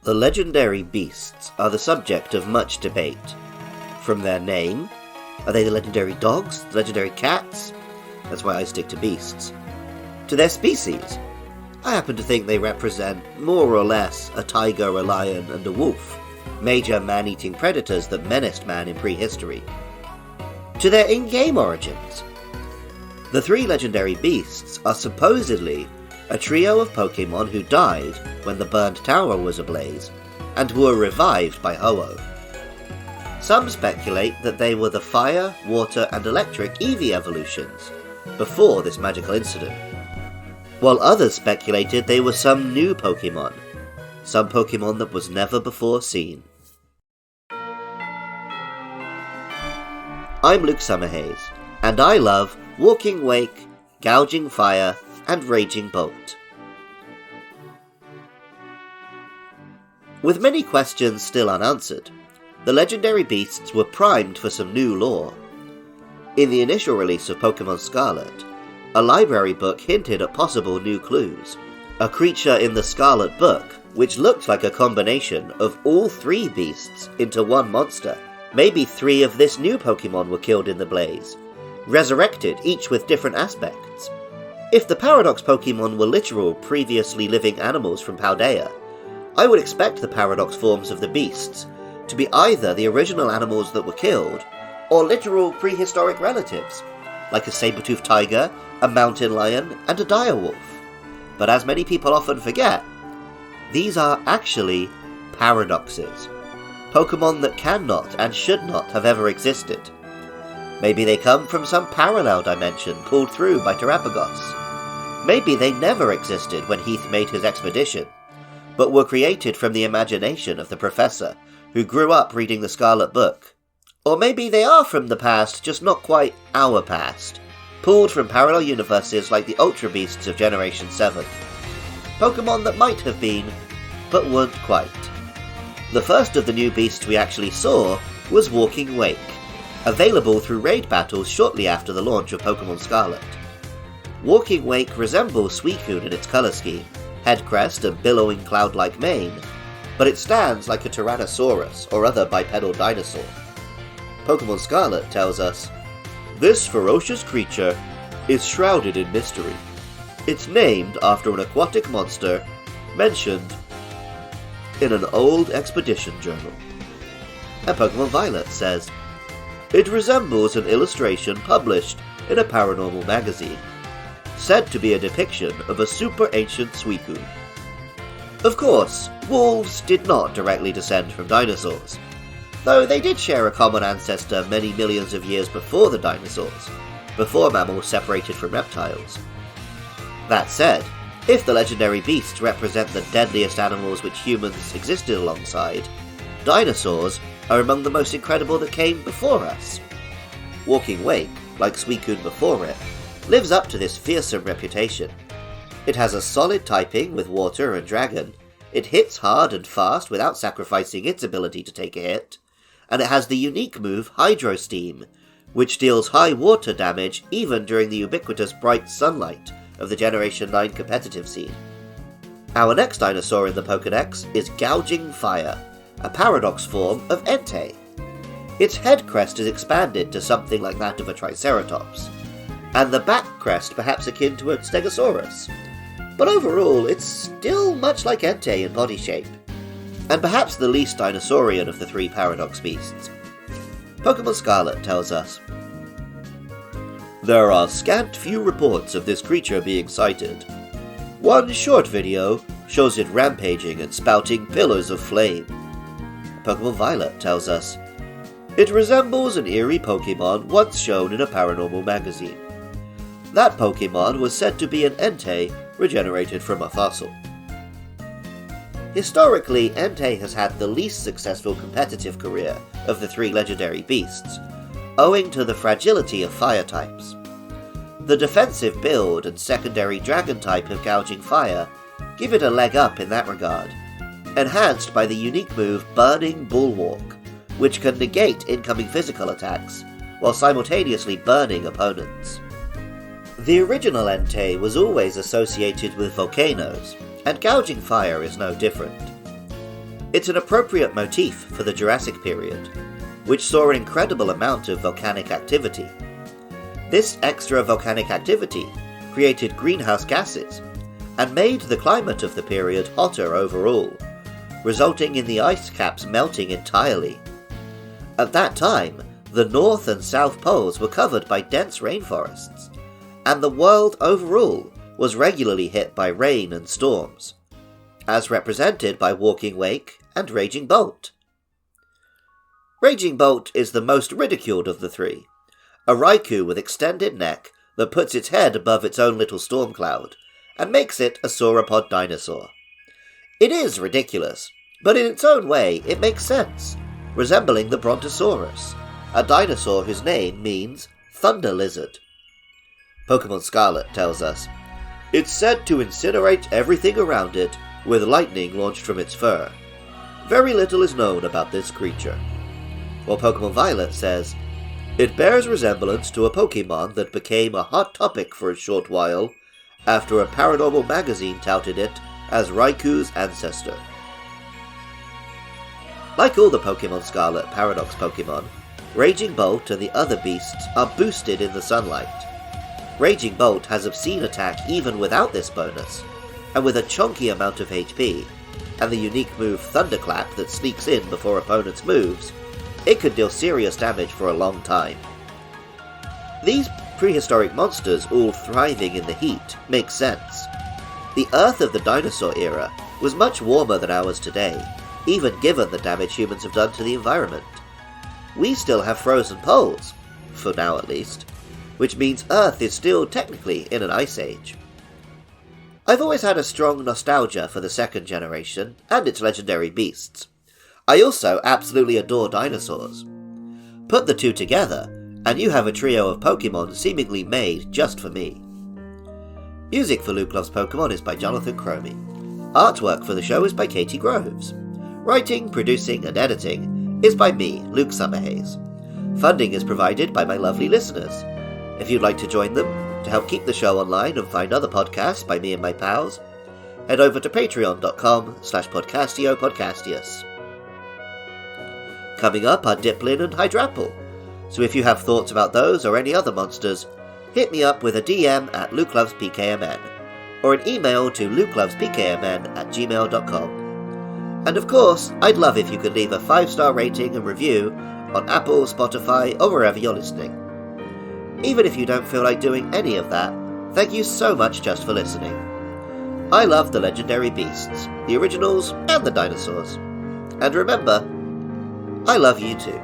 The legendary beasts are the subject of much debate. From their name, are they the legendary dogs, the legendary cats? That's why I stick to beasts. To their species, I happen to think they represent more or less a tiger, a lion, and a wolf, major man-eating predators that menaced man in prehistory. To their in-game origins, the three legendary beasts are supposedly a trio of Pokémon who died when the burned tower was ablaze, and were revived by Ho-Oh. Some speculate that they were the fire, water, and electric Eevee evolutions, before this magical incident, while others speculated they were some new Pokémon, some Pokémon that was never before seen. I'm Luke Summerhaze, and I love Walking Wake, Gouging Fire, and Raging Bolt. With many questions still unanswered, the legendary beasts were primed for some new lore. In the initial release of Pokémon Scarlet, a library book hinted at possible new clues. A creature in the Scarlet Book, which looked like a combination of all three beasts into one monster. Maybe three of this new Pokémon were killed in the blaze, resurrected, each with different aspects. If the Paradox Pokémon were literal, previously living animals from Paldea, I would expect the Paradox forms of the beasts to be either the original animals that were killed, or literal prehistoric relatives, like a saber-toothed tiger, a mountain lion, and a direwolf. But as many people often forget, these are actually paradoxes. Pokémon that cannot and should not have ever existed. Maybe they come from some parallel dimension pulled through by Terapagos. Maybe they never existed when Heath made his expedition, but were created from the imagination of the professor who grew up reading the Scarlet Book. Or maybe they are from the past, just not quite our past, pulled from parallel universes like the Ultra Beasts of Generation 7. Pokémon that might have been, but weren't quite. The first of the new beasts we actually saw was Walking Wake, available through raid battles shortly after the launch of Pokémon Scarlet. Walking Wake resembles Suicune in its colour scheme, head crest and billowing cloud-like mane, but it stands like a Tyrannosaurus or other bipedal dinosaur. Pokémon Scarlet tells us, "This ferocious creature is shrouded in mystery. It's named after an aquatic monster mentioned in an old expedition journal." And Pokémon Violet says, "It resembles an illustration published in a paranormal magazine, said to be a depiction of a super ancient Suicune." Of course, wolves did not directly descend from dinosaurs, though they did share a common ancestor many millions of years before the dinosaurs, before mammals separated from reptiles. That said, if the legendary beasts represent the deadliest animals which humans existed alongside, dinosaurs are among the most incredible that came before us. Walking Wake, like Suicune before it, lives up to this fearsome reputation. It has a solid typing with water and dragon, it hits hard and fast without sacrificing its ability to take a hit, and it has the unique move Hydro Steam, which deals high water damage even during the ubiquitous bright sunlight of the Generation 9 competitive scene. Our next dinosaur in the Pokédex is Gouging Fire, a paradox form of Entei. Its head crest is expanded to something like that of a Triceratops, and the back crest perhaps akin to a Stegosaurus. But overall, it's still much like Entei in body shape, and perhaps the least dinosaurian of the three paradox beasts. Pokémon Scarlet tells us, "There are scant few reports of this creature being sighted. One short video shows it rampaging and spouting pillars of flame." Pokémon Violet tells us, "It resembles an eerie Pokémon once shown in a paranormal magazine. That Pokémon was said to be an Entei regenerated from a fossil." Historically, Entei has had the least successful competitive career of the three legendary beasts, owing to the fragility of fire types. The defensive build and secondary dragon type of Gouging Fire give it a leg up in that regard, enhanced by the unique move Burning Bulwark, which can negate incoming physical attacks, while simultaneously burning opponents. The original Entei was always associated with volcanoes, and Gouging Fire is no different. It's an appropriate motif for the Jurassic period, which saw an incredible amount of volcanic activity. This extra volcanic activity created greenhouse gases and made the climate of the period hotter overall, resulting in the ice caps melting entirely. At that time, the North and South Poles were covered by dense rainforests, and the world overall was regularly hit by rain and storms, as represented by Walking Wake and Raging Bolt. Raging Bolt is the most ridiculed of the three, a Raikou with extended neck that puts its head above its own little storm cloud, and makes it a sauropod dinosaur. It is ridiculous, but in its own way it makes sense, resembling the Brontosaurus, a dinosaur whose name means thunder lizard. Pokémon Scarlet tells us, "It's said to incinerate everything around it with lightning launched from its fur. Very little is known about this creature." While Pokémon Violet says, "It bears resemblance to a Pokémon that became a hot topic for a short while after a paranormal magazine touted it as Raikou's ancestor." Like all the Pokémon Scarlet Paradox Pokémon, Raging Bolt and the other beasts are boosted in the sunlight. Raging Bolt has obscene attack even without this bonus, and with a chunky amount of HP, and the unique move Thunderclap that sneaks in before opponents' moves, it could deal serious damage for a long time. These prehistoric monsters all thriving in the heat makes sense. The Earth of the dinosaur era was much warmer than ours today, even given the damage humans have done to the environment. We still have frozen poles, for now at least, which means Earth is still technically in an ice age. I've always had a strong nostalgia for the second generation and its legendary beasts. I also absolutely adore dinosaurs. Put the two together, and you have a trio of Pokémon seemingly made just for me. Music for Luke Loves Pokémon is by Jonathan Cromie. Artwork for the show is by Katie Groves. Writing, producing, and editing is by me, Luke Summerhays. Funding is provided by my lovely listeners. If you'd like to join them, to help keep the show online and find other podcasts by me and my pals, head over to patreon.com/podcastiopodcastius. Coming up are Diplin and Hydrapple, so if you have thoughts about those or any other monsters, hit me up with a DM at lukelovespkmn, or an email to lukelovespkmn@gmail.com. And of course, I'd love if you could leave a 5-star rating and review on Apple, Spotify, or wherever you're listening. Even if you don't feel like doing any of that, thank you so much just for listening. I love the legendary beasts, the originals, and the dinosaurs. And remember, I love you too.